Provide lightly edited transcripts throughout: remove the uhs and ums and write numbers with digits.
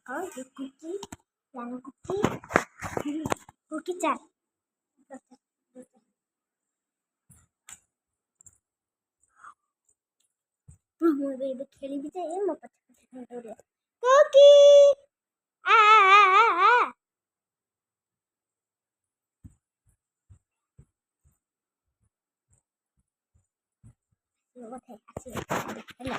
और ये कुकी यानी कुकी कुकी चाट ମୁଁ ଏବେ ଖେଳିବି ଯେ ମୋ ପଛେ ପଛେ ଦୌଡ଼ିବ କୁକି ଆ ବୋଧେ ଆସିବ ହେଲା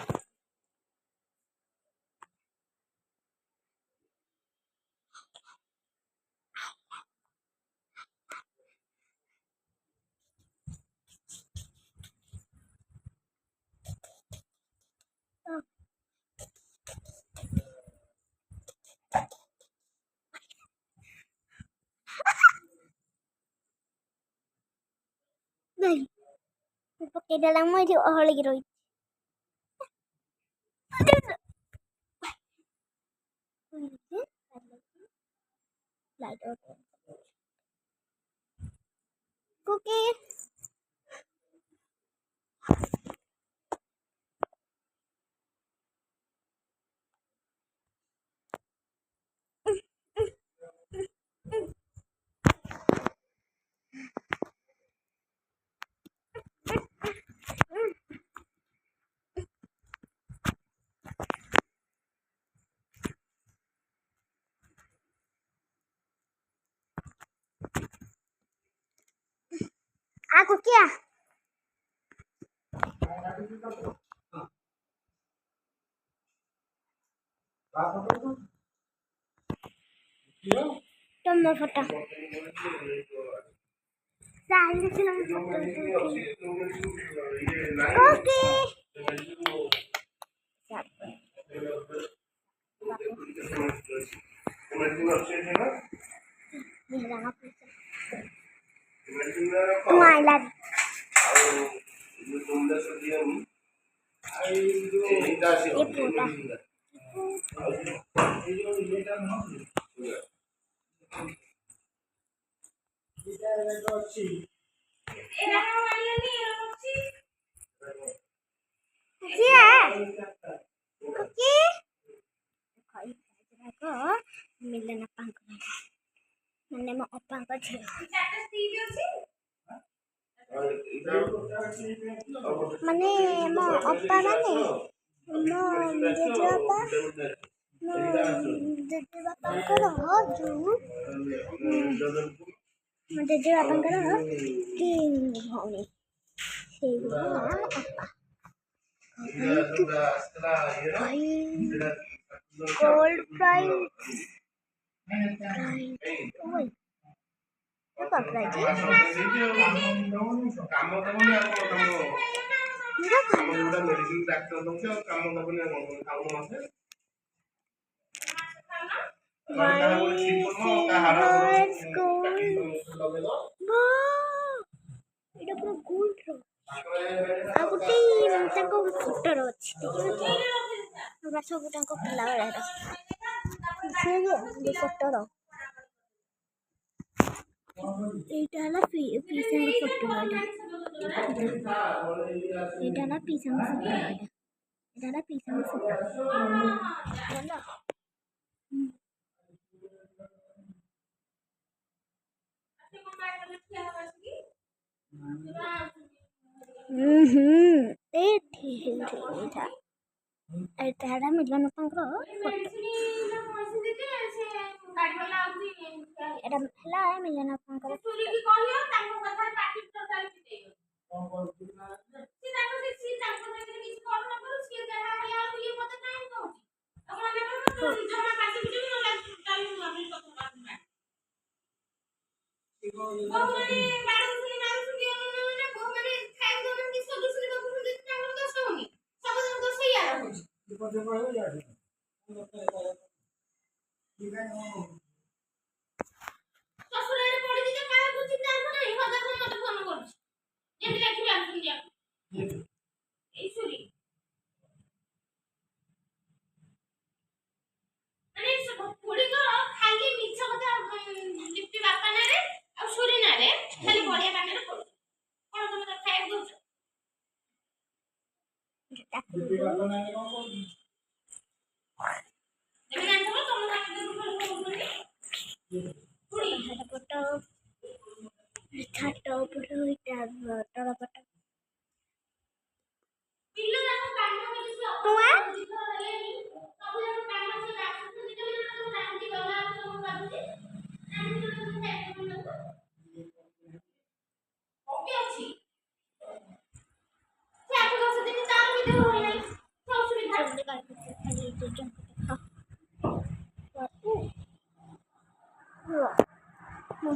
नहीं ପକେଇଦେଲା ମୁଁ ଏଠି ଅହଳିକି ରହିଛି ଲାଇଟ୍ କୁକି आ कुकिया टम्मा फटा साइड से ओके मिलन मैंने मो अपा को झियो माने मो अपा माने मो जेजेबापा मो जेजेबापांकर जो मो जेजेबापांकर की भौणी से अपा गोल्ड प्राइस ଫଟୋର ଅଛି ସବୁ ତାଙ୍କ ପିଲାବେଳର ଫଟୋର এইটা হলো পিসাঙ্গ ফটো এটা হলো পিসাঙ্গ ফটো এটা হলো পিসাঙ্গ ফটো বলো এটা হলো মিলন পাঙ্কর ফটো এটা ହେଲା ମିଲନ ଆପଣଙ୍କର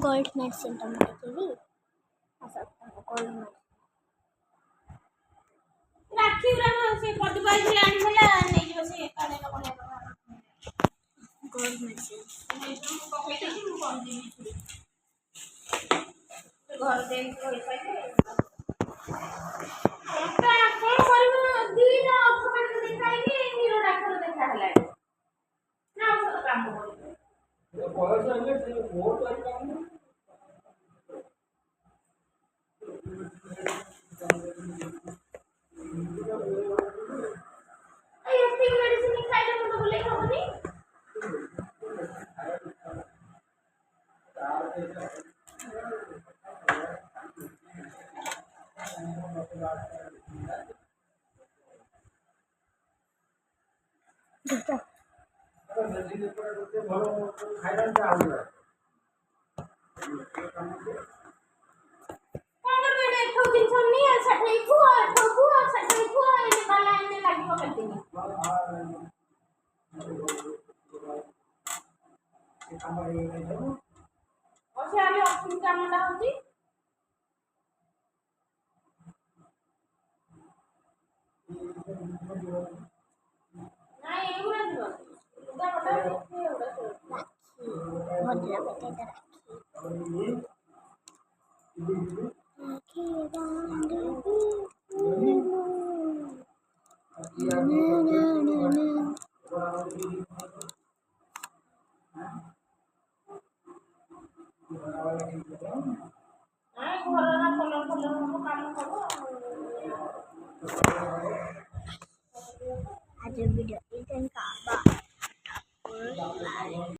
गोल्ड मेडिसिन टमाटर की भी आ सकता है गोल्ड मेडिसिन राखी उरा से पदबाई से आनी होला नै जो से काले न कोले गोल्ड मेडिसिन नै जो पके दे मु कम दिनी घर दे कोई पाइले एटा कोन करबो दिन ऑक्सीजन देखाइनी हीरो डॉक्टर देखा हला ना औषध काम करे ये बयस हेले से बहुत काम देखो भद्रा बेटे राखी बांधू आज वीडियो